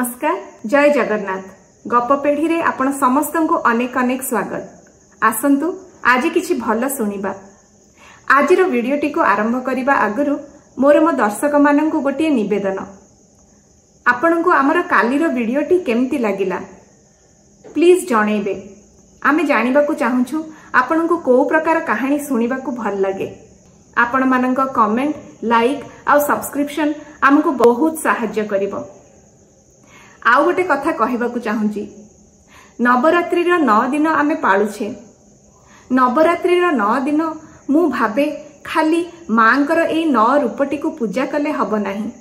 नमस्कार, जय जगन्नाथ। गप पीढ़ी रे आपण समस्त को अनेक अनेक स्वागत। आसंतु आज किछि भल सुनिबा। आजिर वीडियोटी को आरंभ करिबा आगरु मोर मो दर्शक माननकु गोटिए निवेदन। आपनकु आमर कालीर वीडियोटी केमती लागिला प्लीज जणैबे। आमे जानिबाकु चाहुछु आपनकु को प्रकार कहानी सुनिबाकु भल लागे। आपण माननक कमेंट, लाइक आ सब्सक्रिप्शन आमको बहुत सहाय्य करिवो। आउ गोटे कथा कहबाकू चाहूँगी, नवरात्रि 9 दिन आमे पालुछे। नवरात्रि 9 दिन मु भाबे खाली मांकर ए 9 रूपटी को पूजा कले हब नाही।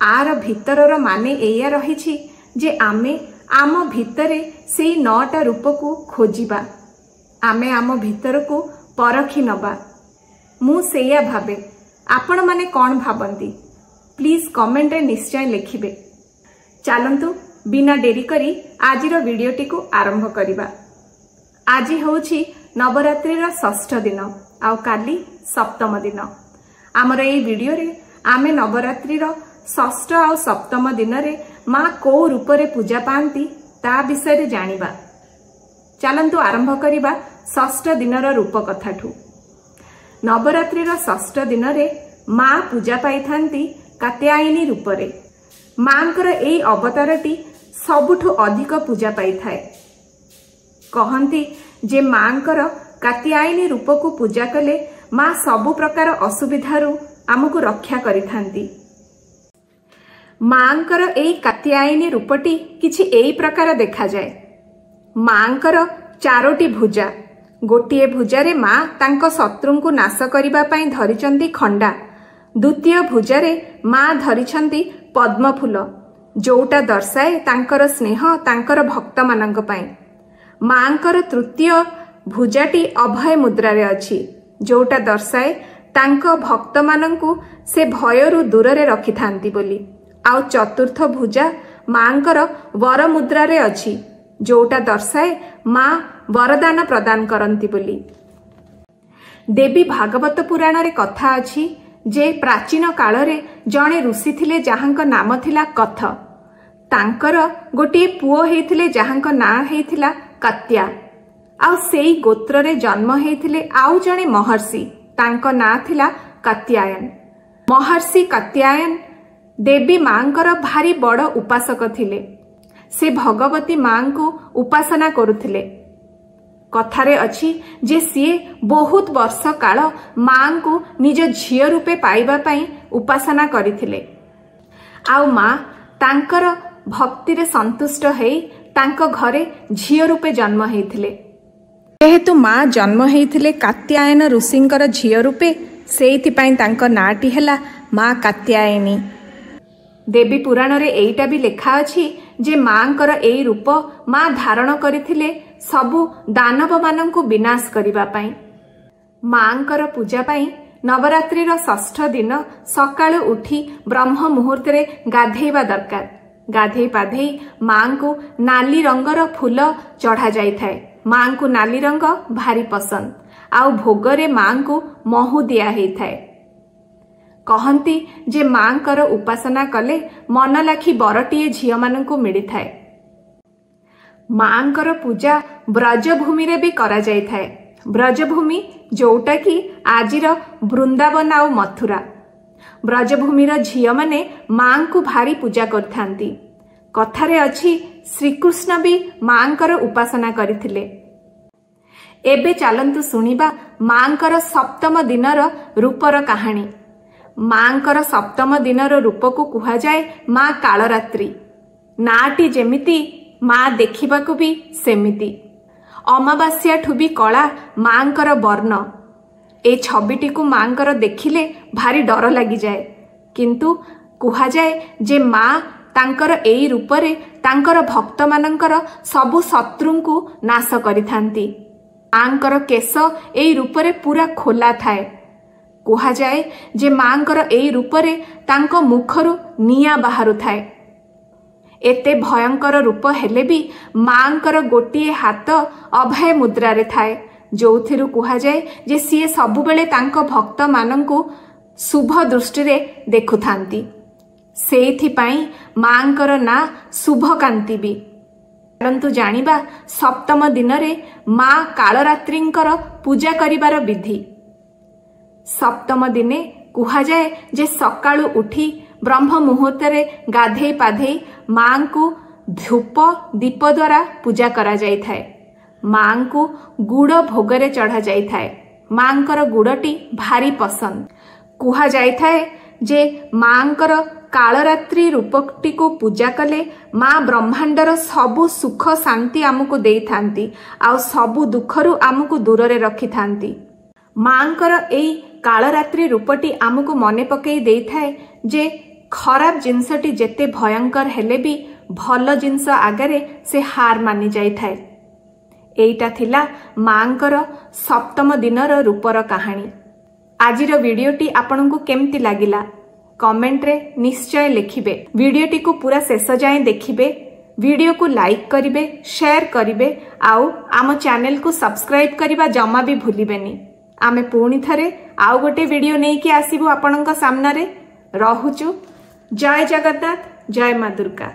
आर भितरर माने एया रहिछि जे आमे आम भितरे सेई 9टा रूप को खोजिबा, आमे आम भितर को परखि नबा। मु सेया भाबे। आपण माने कौन भाबंती प्लीज कमेंट रे निश्चय लिखिबे। चलंतु बिना डेरी करी आजिर वीडियोटी को आरंभ करिबा। आज होछि नवरात्रि 6ठ दिन आउ काली 7म दिन। आमर ए वीडियो रे आमे नवरात्रि 6ठ आउ 7म दिन रे मां को रूप रे पूजा पांती ता विषय रे जानिबा। चलंतु आरंभ करिबा 6ठ दिनर रूप कथाठू। नवरात्रि 6ठ दिन रे मां पूजा पाइथांती कात्यायनी रूप रे। मांकर एई अवतारटी सबुठु अधिक पूजा पाई थाए। कहंती जे मांकर कात्यायनी रूप को पूजा कले मां सबु प्रकार असुविधारू आमको रक्षा करिथांती। मांकर एई कात्यायनी रूपटी किछि एई प्रकार देखा जाए। मांकर 4टी भुजा, गोटिए भुजारे मां तांको शत्रुंकु नाश करिबा पई धरिचंती खंडा। द्वितीय भुजारे मां धरिचंती पद्म फूल, जोटा दर्शाए तांकर स्नेह तांकर भक्त मानंक पई। मांकर तृतीय भुजाटी अभय मुद्रा रे अछि, जोटा दर्शाए तांक भक्त मानंकु से भयरु दूर रे रखिथांती बोली। आउ चतुर्थ भुजा मांकर वर मुद्रा रे अछि, जोटा दर्शाए मां वरदान प्रदान करंती बोली। देवी भागवत पुराण रे कथा अछि जे प्राचीन काल रे जणे ऋषि थिले जहांक नाम थिला कथ। तांकर गोटे पुओ हेइथिले जहांक नाम हेइथिला कत्या। आउ सेई गोत्र रे जन्म हेइथिले आउ जणे महर्षि, तांक नाम थिला कात्यायन। महर्षि कात्यायन देवी मांकर भारी बड़ उपासक थिले। से भगवती मां को उपासना करुथिले। कथारे अछि जे सीए बहुत वर्ष काल मां को निज झियो रूपे पाइबा पई उपासना करिथिले। आउ मां तांकर भक्ति रे संतुष्ट हेई तांको घरे झियो रूपे जन्म हेइथिले। जेहेतु मां जन्म हेइथिले कात्यायन ऋषिंकर झियो रूपे, सेइथि पई तांको नाटी हेला मां कात्यायनी। देवी पुराण रे एइटा भी लेखा अछि जे मांकर एई रूप मां धारण करिथिले सबु दानव मानंकु विनाश करिबा पई। मांकर पूजा पई नवरात्रि 6ठ दिन सकाळु उठी ब्रह्म मुहूर्त रे गाधेइबा दरकार। गाधेई पाधेई मां को नाली रंगर फूल चढ़ा जाई थाए। मां को नाली रंग भारी पसंद। आउ भोग रे मां को महू दिया हेई थाए। कहंती जे मांकर उपासना कले मन लाखी बरटीए झियो मानंकु मिली थाए। मांकर पूजा ब्रजभूमि रे भी करा जाई थाए। ब्रजभूमि जोटा की आजिर वृंदावन आउ मथुरा। ब्रजभूमिर झियो माने मां को भारी पूजा करथांती। कथारे अछि श्रीकृष्ण भी मांकर उपासना करिथिले। एबे चलंतु सुनिबा मांकर 7म दिनर रूपर कहानी। मांकर 7म दिनर रूप को कुहा जाए मां कालरात्रि। नाटी जेमिति मां देखिबाकू भी सेमिति। अमावास्या ठु भी कला मांकर वर्ण। ए छबिटी को मांकर देखिले भारी डर लगी जाए। किंतु कुहा जाए जे मां तांकर एई रूपरे तांकर भक्त मानंकर सबु शत्रुंकु नाश करिथांती। मांकर केश एई रूपरे पूरा खोला थाए। कुहा जाए जे मांकर एई रूपरे तांको मुखरु निया बाहरु थाए। एते भयंकर रूप हेले भी मांकर गोटिए हाथ अभय मुद्रा रे थाए, जोथिरु कुहा जाए जे सीए सबुबेले तांको भक्त मानंकु शुभ दृष्टि रे देखुथांती। ସେଇଥିପାଇଁ ମାଙ୍କର ନାଁ ଶୁଭକାନ୍ତି ବି। ଚାଲନ୍ତୁ ଜାଣିବା ସପ୍ତମ ଦିନରେ ମା କାଳରାତ୍ରିଙ୍କର ପୂଜା କରିବାର ବିଧି। ସପ୍ତମ ଦିନେ କୁହାଯାଏ ଯେ ସକାଳୁ ଉଠି ବ୍ରହ୍ମ ମୁହୂର୍ତ୍ତରେ ଗାଧେଇ ପାଧେଇ ମାଙ୍କୁ ଧୂପ ଦୀପ ଦ୍ୱାରା ପୂଜା କରାଯାଇଥାଏ। ମାଙ୍କୁ ଗୁଡ଼ ଭୋଗରେ ଚଢ଼ାଯାଇଥାଏ। ମାଙ୍କର ଗୁଡ଼ଟି ଭାରି ପସନ୍ଦ। କୁହାଯାଇଥାଏ ଯେ ମାଙ୍କର କାଳରାତ୍ରି ରୂପଟିକୁ ପୂଜା କଲେ ମା ବ୍ରହ୍ମାଣ୍ଡର ସବୁ ସୁଖ ଶାନ୍ତି ଆମକୁ ଦେଇଥାନ୍ତି, ଆଉ ସବୁ ଦୁଃଖରୁ ଆମକୁ ଦୂରରେ ରଖିଥାନ୍ତି। ମାଙ୍କର ଏଇ କାଳରାତ୍ରି ରୂପଟି ଆମକୁ ମନେ ପକାଇ ଦେଇଥାଏ ଯେ ଖରାପ ଜିନିଷଟି ଯେତେ ଭୟଙ୍କର ହେଲେ ବି ଭଲ ଜିନିଷ ଆଗରେ ସେ ହାର ମାନି ଯାଇଥାଏ। ଏଇଟା ଥିଲା ମାଙ୍କର ସପ୍ତମ ଦିନର ରୂପର କାହାଣୀ। ଆଜିର ଭିଡ଼ିଓଟି ଆପଣଙ୍କୁ କେମିତି ଲାଗିଲା କମେଣ୍ଟରେ ନିଶ୍ଚୟ ଲେଖିବେ। ଭିଡ଼ିଓଟିକୁ ପୁରା ଶେଷ ଯାଏଁ ଦେଖିବେ। ଭିଡ଼ିଓକୁ ଲାଇକ୍ କରିବେ, ସେୟାର କରିବେ, ଆଉ ଆମ ଚ୍ୟାନେଲକୁ ସବସ୍କ୍ରାଇବ୍ କରିବା ଜମା ବି ଭୁଲିବେନି। ଆମେ ପୁଣି ଥରେ ଆଉ ଗୋଟେ ଭିଡ଼ିଓ ନେଇକି ଆସିବୁ ଆପଣଙ୍କ ସାମ୍ନାରେ। ରହୁଛୁ। ଜୟ ଜଗନ୍ନାଥ, ଜୟ ମା ଦୁର୍ଗା।